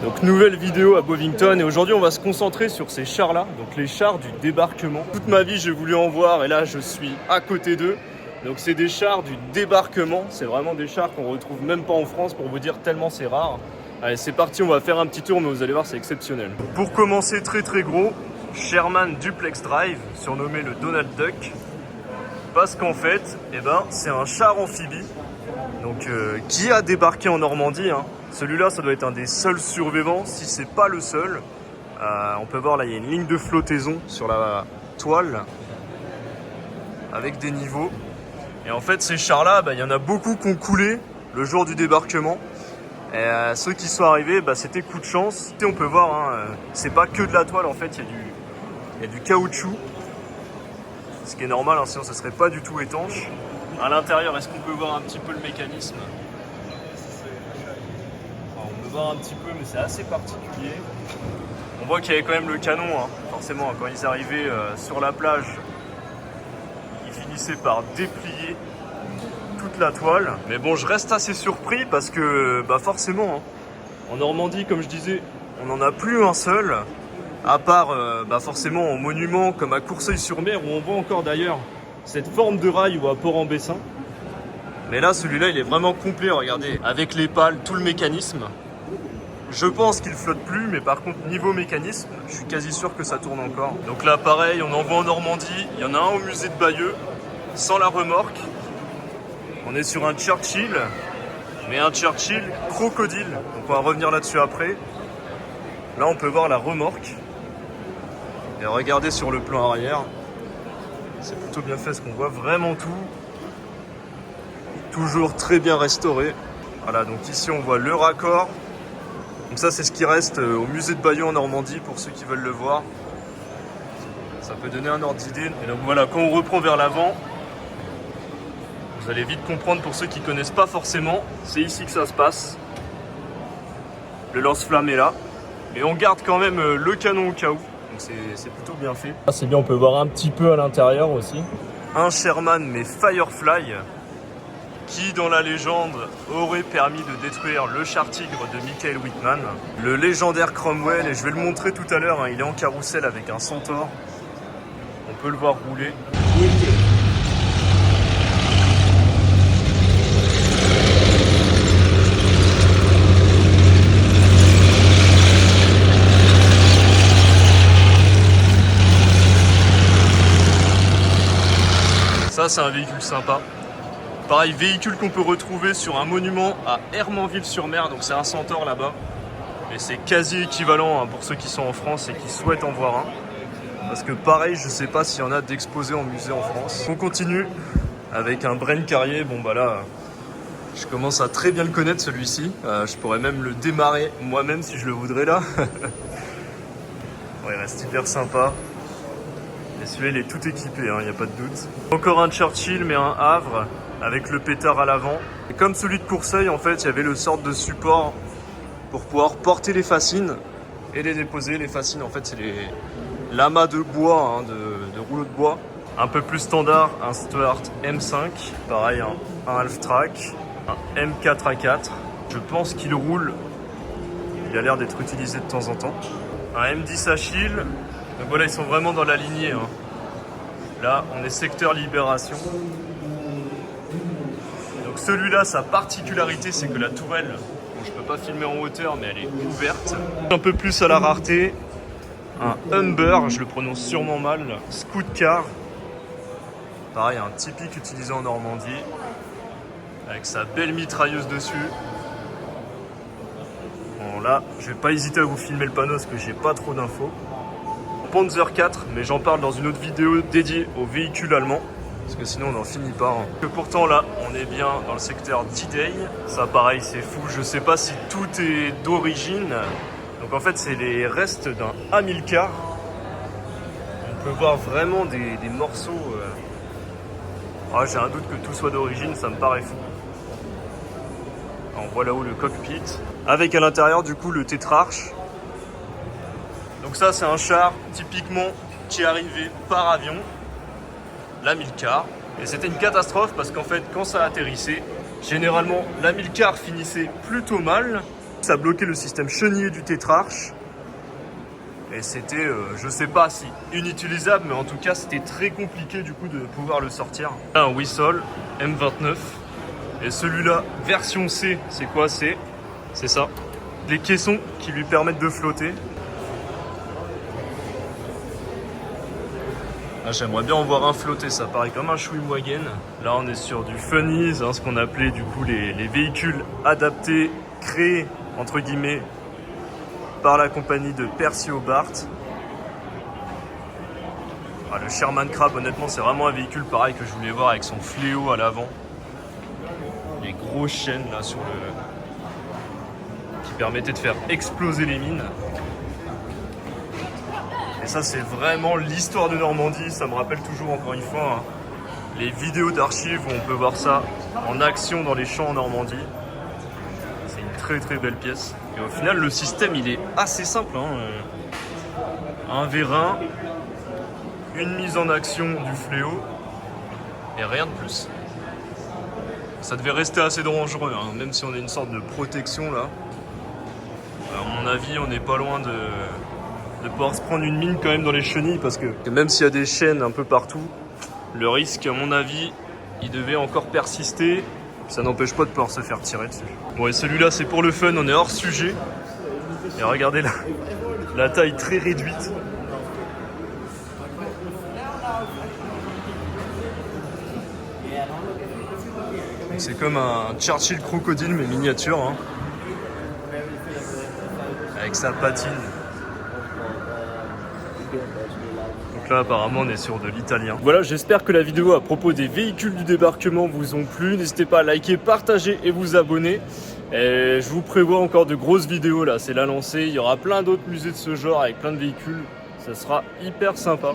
Donc nouvelle vidéo à Bovington et aujourd'hui on va se concentrer sur ces chars là, donc les chars du débarquement. Toute ma vie j'ai voulu en voir et là je suis à côté d'eux. Donc c'est des chars du débarquement, c'est vraiment des chars qu'on retrouve même pas en France pour vous dire tellement c'est rare. Allez c'est parti, on va faire un petit tour mais vous allez voir c'est exceptionnel. Pour commencer très gros, Sherman Duplex Drive, surnommé le Donald Duck. Parce qu'en fait, c'est un char amphibie donc, qui a débarqué en Normandie. Hein. Celui-là, ça doit être un des seuls survivants, si c'est pas le seul. On peut voir là, il y a une ligne de flottaison sur la toile avec des niveaux. Et en fait, ces chars-là, il y en a beaucoup qui ont coulé le jour du débarquement. Et ceux qui sont arrivés, c'était coup de chance. Et on peut voir, hein, c'est pas que de la toile, en fait, il y a du caoutchouc. Ce qui est normal, hein, sinon ça serait pas du tout étanche. À l'intérieur, est-ce qu'on peut voir un petit peu le mécanisme? On peut voir un petit peu, mais c'est assez particulier. On voit qu'il y avait quand même le canon, hein. Forcément, quand ils arrivaient sur la plage, ils finissaient par déplier toute la toile. Mais bon, je reste assez surpris parce que, forcément, hein, en Normandie, comme je disais, on n'en a plus un seul. À part forcément en monument comme à Courceuil-sur-Mer où on voit encore d'ailleurs cette forme de rail ou à Port-en-Bessin. Mais là celui-là il est vraiment complet, regardez, avec les pales, tout le mécanisme. Je pense qu'il flotte plus, mais par contre niveau mécanisme, je suis quasi sûr que ça tourne encore. Donc là pareil, on en voit en Normandie, il y en a un au musée de Bayeux, sans la remorque. On est sur un Churchill, mais un Churchill crocodile, donc on va revenir là-dessus après. Là on peut voir la remorque. Et regardez sur le plan arrière, c'est plutôt bien fait, parce qu'on voit vraiment tout. Toujours très bien restauré. Voilà, donc ici on voit le raccord. Donc ça c'est ce qui reste au musée de Bayeux en Normandie pour ceux qui veulent le voir. Ça peut donner un ordre d'idée. Et donc voilà, quand on reprend vers l'avant, vous allez vite comprendre pour ceux qui ne connaissent pas forcément. C'est ici que ça se passe. Le lance-flamme est là. Et on garde quand même le canon au cas où. C'est plutôt bien fait. Ah, c'est bien, on peut voir un petit peu à l'intérieur aussi. Un Sherman mais Firefly qui dans la légende aurait permis de détruire le char tigre de Michael Whitman. Le légendaire Cromwell, et je vais le montrer tout à l'heure, hein, il est en carrousel avec un centaure. On peut le voir rouler. Ça c'est un véhicule sympa. Pareil, véhicule qu'on peut retrouver sur un monument à Hermanville-sur-Mer, donc c'est un centaure là-bas. Mais c'est quasi équivalent hein, pour ceux qui sont en France et qui souhaitent en voir un. Parce que pareil, je sais pas s'il y en a d'exposés en musée en France. On continue avec un Bren Carrier. Bon là, je commence à très bien le connaître celui-ci. Je pourrais même le démarrer moi-même si je le voudrais là. Ouais, il reste hyper sympa. Et celui-là il est tout équipé, il n'y a pas de doute. Encore un Churchill mais un Havre avec le pétard à l'avant. Et comme celui de Courceuil en fait il y avait le sorte de support pour pouvoir porter les fascines et les déposer. Les fascines en fait c'est les lamas de bois, hein, de rouleaux de bois. Un peu plus standard, un Stuart M5, pareil un half-track, un M4A4. Je pense qu'il roule, il a l'air d'être utilisé de temps en temps. Un M10 Achille. Donc voilà, ils sont vraiment dans la lignée. Hein. Là, on est secteur Libération. Donc celui-là, sa particularité, c'est que la tourelle, bon, je peux pas filmer en hauteur, mais elle est ouverte. Un peu plus à la rareté, un Humber, je le prononce sûrement mal, Scout Car. Pareil, un typique utilisé en Normandie, avec sa belle mitrailleuse dessus. Bon là, je vais pas hésiter à vous filmer le panneau parce que j'ai pas trop d'infos. Panzer 4, mais j'en parle dans une autre vidéo dédiée aux véhicules allemands, parce que sinon on n'en finit pas. Hein. Que pourtant là, on est bien dans le secteur D-Day. Ça pareil, c'est fou, je sais pas si tout est d'origine. Donc en fait, c'est les restes d'un Hamilcar. On peut voir vraiment des morceaux. J'ai un doute que tout soit d'origine, ça me paraît fou. On voit là-haut le cockpit, avec à l'intérieur du coup le tétrarche. Donc ça c'est un char typiquement qui est arrivé par avion, l'Hamilcar. Et c'était une catastrophe parce qu'en fait quand ça atterrissait, généralement l'Hamilcar finissait plutôt mal. ça bloquait le système chenillé du tétrarche. Et c'était, je sais pas si inutilisable, mais en tout cas c'était très compliqué du coup de pouvoir le sortir. Un Wissol M29. Et celui-là, version C, c'est quoi? C'est ça. Les caissons qui lui permettent de flotter. Ah, j'aimerais bien en voir un flotter, ça paraît comme un Schwimmwagen. Là on est sur du Funnies, hein, ce qu'on appelait du coup les véhicules adaptés, créés entre guillemets par la compagnie de Percy Hobart. Ah, le Sherman Crab, honnêtement c'est vraiment un véhicule pareil que je voulais voir avec son fléau à l'avant. Les grosses chaînes là sur le... qui permettaient de faire exploser les mines. Et ça c'est vraiment l'histoire de Normandie, ça me rappelle toujours encore une fois les vidéos d'archives où on peut voir ça en action dans les champs en Normandie. C'est une très très belle pièce. Et au final le système il est assez simple. Un vérin, une mise en action du fléau et rien de plus. Ça devait rester assez dangereux, hein, même si on a une sorte de protection là. À mon avis on n'est pas loin de pouvoir se prendre une mine quand même dans les chenilles parce que même s'il y a des chaînes un peu partout, le risque à mon avis il devait encore persister, ça n'empêche pas de pouvoir se faire tirer dessus. Bon et celui-là c'est pour le fun, on est hors sujet et regardez là, la taille très réduite. C'est comme un Churchill crocodile mais miniature hein. Avec sa patine. Donc là apparemment on est sur de l'italien. Voilà, j'espère que la vidéo à propos des véhicules du débarquement vous ont plu. N'hésitez pas à liker, partager et vous abonner. Et je vous prévois encore de grosses vidéos là, c'est la lancée. Il y aura plein d'autres musées de ce genre avec plein de véhicules. Ça sera hyper sympa.